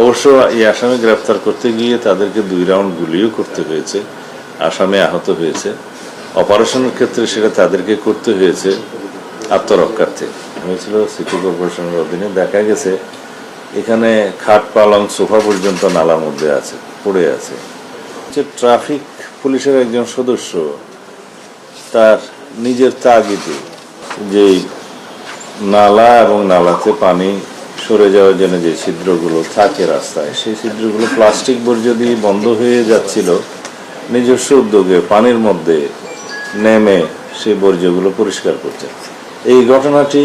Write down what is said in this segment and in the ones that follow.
অবশ্য এই আসামি গ্রেপ্তার করতে গিয়ে তাদেরকে 2 রাউন্ড গুলিও করতে হয়েছে, আসামি আহত হয়েছে। অপারেশনের ক্ষেত্রে সেটা তাদেরকে করতে হয়েছে আত্মরক্ষার্থে হয়েছিল। সিটি কর্পোরেশনের অধীনে দেখা গেছে এখানে খাট পালং সোফা পর্যন্ত নালার মধ্যে আছে, পড়ে আছে। ট্রাফিক পুলিশের একজন সদস্য তার নিজের তাগিদে যে নালা এবং নালাতে পানি সরে যাওয়ার জন্য যে ছিদ্রগুলো থাকে রাস্তায়, সেই ছিদ্রগুলো প্লাস্টিক বর্জ্য দিয়ে বন্ধ হয়ে যাচ্ছিল, নিজস্ব উদ্যোগে পানির মধ্যে নেমে সেই বর্জ্যগুলো পরিষ্কার করছে। এই ঘটনাটি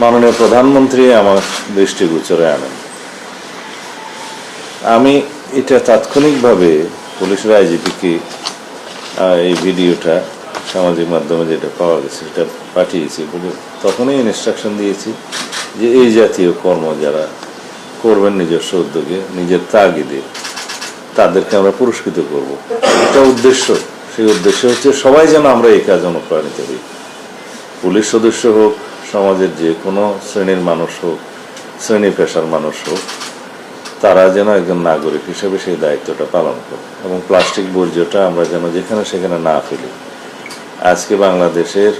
মাননীয় প্রধানমন্ত্রী আমার দৃষ্টিগোচরে আনেন। আমি এটা তাৎক্ষণিকভাবে পুলিশের আইজিপিকে এই ভিডিওটা সামাজিক মাধ্যমে যেটা পাওয়া গেছে সেটা পাঠিয়েছি, তখনই ইনস্ট্রাকশন দিয়েছি যে এই জাতীয় কর্ম যারা করবেন নিজস্ব উদ্যোগে, নিজের তাগিদে, তাদেরকে আমরা পুরস্কৃত করব। এটা উদ্দেশ্য। সেই উদ্দেশ্য হচ্ছে সবাই যেন আমরা এই কাজ অনুপ্রাণিত হই। পুলিশ সদস্য হোক, সমাজের যে কোনো শ্রেণীর মানুষ হোক, শ্রেণী পেশার মানুষ হোক, তারা যেন একজন নাগরিক হিসেবে সেই দায়িত্বটা পালন করে এবং প্লাস্টিক বর্জ্যটা আমরা যেন যেখানে সেখানে না ফেলি। আজকে বাংলাদেশের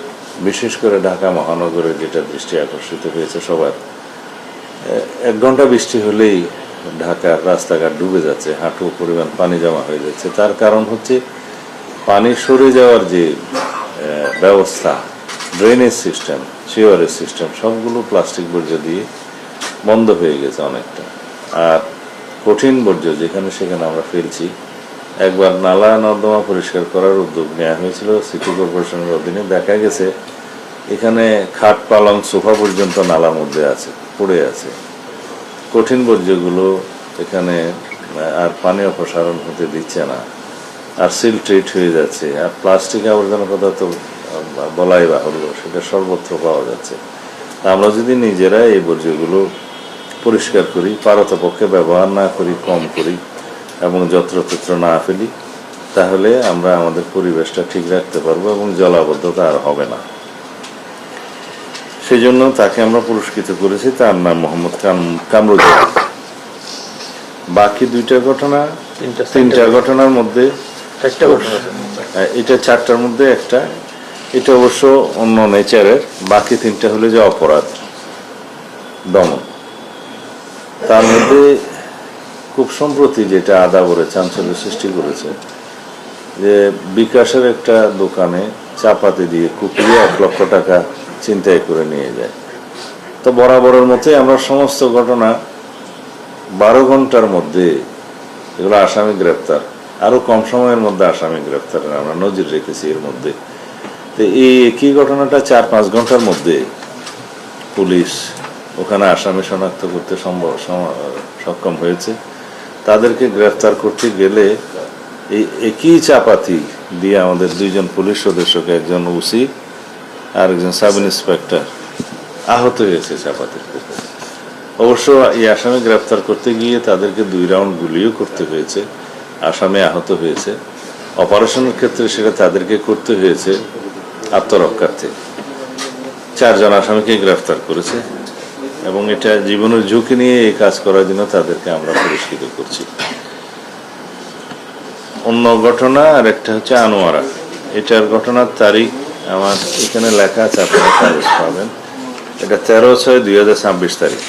বিশেষ করে ঢাকা মহানগরে যেটা দৃষ্টি আকর্ষিত হয়েছে সবার, 1 ঘন্টা বৃষ্টি হলেই ঢাকার রাস্তাঘাট ডুবে যাচ্ছে, হাঁটু পরিমাণ পানি জমা হয়ে যাচ্ছে। তার কারণ হচ্ছে পানি সরে যাওয়ার যে ব্যবস্থা, ড্রেনেজ সিস্টেম, সিওয়ারেজ সিস্টেম, সবগুলো প্লাস্টিক বর্জ্য দিয়ে বন্ধ হয়ে গেছে অনেকটা। আর কঠিন বর্জ্য যেখানে সেখানে আমরা ফেলছি। একবার নালা নর্দমা পরিষ্কার করার উদ্যোগ নেওয়া হয়েছিল সিটি কর্পোরেশনের অধীনে, দেখা গেছে এখানে খাট পালং সোফা পর্যন্ত নালার মধ্যে আছে, পড়ে আছে। কঠিন বর্জ্যগুলো এখানে আর পানি অপসারণ হতে দিচ্ছে না, আর সিলট্রেট হয়ে যাচ্ছে। আর প্লাস্টিক আবর্জনার কথা তো বলাই বাহুল্য, সেটা সর্বত্র পাওয়া যাচ্ছে। আমরা যদি নিজেরা এই বর্জ্যগুলো পরিষ্কার করি, পারতপক্ষে ব্যবহার না করি, কম করি এবং যত্রতত্র না ফেলি, তাহলে আমরা আমাদের পরিবেশটা ঠিক রাখতে পারবো এবং জলাবদ্ধতা আর হবে না। সেই জন্য তাকে আমরা পুরস্কৃত করেছি। তার নাম মোহাম্মদ কামরুজ্জামান। বাকি 2টা ঘটনা, 3টা ঘটনার মধ্যে এটা 4টার মধ্যে একটা, এটা অবশ্য অন্য নেচারের। বাকি 3টা হলো যে অপরাধ দমন। তার মধ্যে খুব সম্প্রতি যেটা আদাবরে চাঞ্চল্য সৃষ্টি করেছে, যে বিকাশের একটা দোকানে চাপাতি দিয়ে কুপিয়ে 1 লক্ষ টাকা ছিনতাই করে নিয়ে যায়। তো বরাবরের মতোই আমরা সমস্ত ঘটনা 12 ঘন্টার মধ্যে এগুলো আসামি গ্রেপ্তার, আরো কম সময়ের মধ্যে আসামি গ্রেপ্তারের আমরা নজির রেখেছি এর মধ্যে। তো এই একই ঘটনাটা 4-5 ঘন্টার মধ্যে পুলিশ ওখানে আসামি শনাক্ত করতে সক্ষম হয়েছে। তাদেরকে গ্রেফতার করতে গেলে এই একই চাপাতি দিয়ে আমাদের 2 জন পুলিশ সদস্যকে, একজন ওসি আর একজন সাব ইন্সপেক্টর, আহত হয়েছে চাপাতির। অবশ্য এই আসামি গ্রেফতার করতে গিয়ে তাদেরকে 2 রাউন্ড গুলিও করতে হয়েছে, আসামি আহত হয়েছে। অপারেশনের ক্ষেত্রে সেটা তাদেরকে করতে হয়েছে আত্মরক্ষার্থে। 4 জন আসামিকে গ্রেফতার করেছে এবং এটা জীবনের ঝুঁকি নিয়ে এই কাজ করার জন্য তাদেরকে আমরা পুরস্কৃত করছি। অন্য ঘটনা আর একটা হচ্ছে আনোয়ারা। এটার ঘটনার তারিখ আমার এখানে লেখা আছে, আপনারা কাগজ পাবেন। এটা 13/6/2026 তারিখ,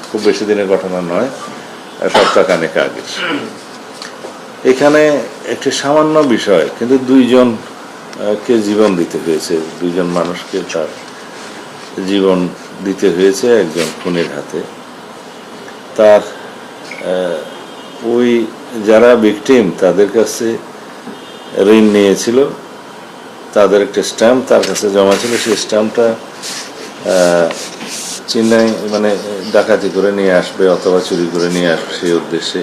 খুব বেশি দিনের ঘটনা নয়, সপ্তাহখানেক আগে। এখানে একটি সামান্য বিষয়, কিন্তু 2 জনকে জীবন দিতে হয়েছে, 2 জন মানুষকে তার জীবন দিতে হয়েছে একজন খুনির হাতে। তার ওই যারা ভিকটিম তাদের কাছে ঋণ নিয়েছিল, তাদের একটা স্ট্যাম্প তার কাছে জমা ছিল। সেই স্ট্যাম্পটা চেন্নাই মানে ডাকাতি করে নিয়ে আসবে অথবা চুরি করে নিয়ে আসবে, সেই উদ্দেশ্যে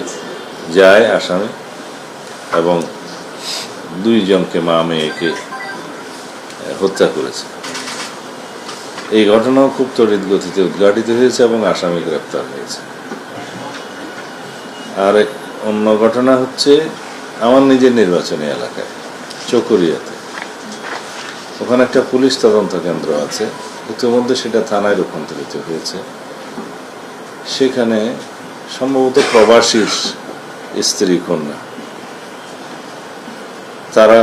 যায় আসামি এবং 2 জনকে, মা মেয়েকে হত্যা করেছে। এই ঘটনাও খুব তড়িৎ গতিতে উদ্ঘাটিত হয়েছে এবং আসামি গ্রেপ্তার হয়েছে। আর অন্য ঘটনা হচ্ছে আমার নিজের নির্বাচনী এলাকায় চকরিয়াতে। ওখানে একটা পুলিশ তদন্ত কেন্দ্র আছে, ইতিমধ্যে সেটা থানায় রূপান্তরিত হয়েছে। সেখানে সম্ভবত প্রবাসীর স্ত্রী কন্যা। তারা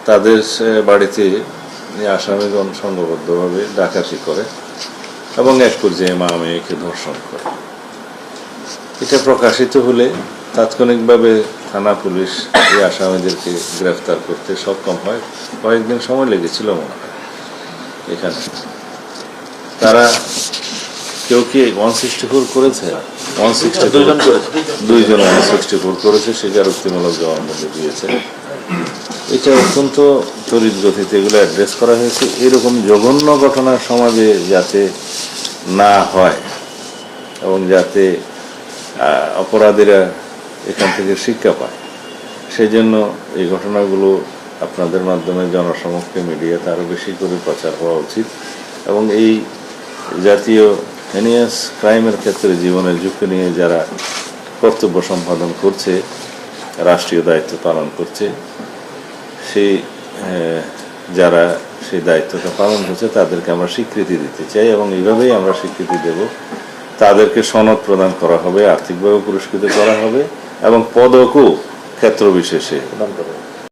তাদের বাড়িতে আসামিগণ সংঘবদ্ধভাবে ডাকাতি করে এবং এক পর্যায়ে মা মেয়েকে ধর্ষণ করে। এটা প্রকাশিত হলে তাৎক্ষণিকভাবে থানা পুলিশ এই আসামিদেরকে গ্রেফতার করতে সক্ষম হয়। কয়েকদিন সময় লেগেছিল মনে হয় এখানে। তারা কেউ কি 164 করেছে? 2জন 164 করেছে, স্বীকারোক্তিমূলক জবানবন্দি দিয়েছে। এটা অত্যন্ত তড়িৎ গতিতে এগুলো অ্যাড্রেস করা হয়েছে। এরকম জঘন্য ঘটনা সমাজে যাতে না হয় এবং যাতে অপরাধীরা এখান থেকে শিক্ষা পায়, সেই জন্য এই ঘটনাগুলো আপনাদের মাধ্যমে জনসমক্ষে মিডিয়াতে আরও বেশি করে প্রচার হওয়া উচিত। এবং এই জাতীয় হেনিয়াস ক্রাইমের ক্ষেত্রে জীবনের ঝুঁকি নিয়ে যারা কর্তব্য সম্পাদন করছে, রাষ্ট্রীয় দায়িত্ব পালন করছে, সেই যারা সেই দায়িত্বটা পালন করছে তাদেরকে আমরা স্বীকৃতি দিতে চাই এবং এইভাবেই আমরা স্বীকৃতি দেব। তাদেরকে সনদ প্রদান করা হবে, আর্থিকভাবে পুরস্কৃত করা হবে এবং পদকও ক্ষেত্র বিশেষে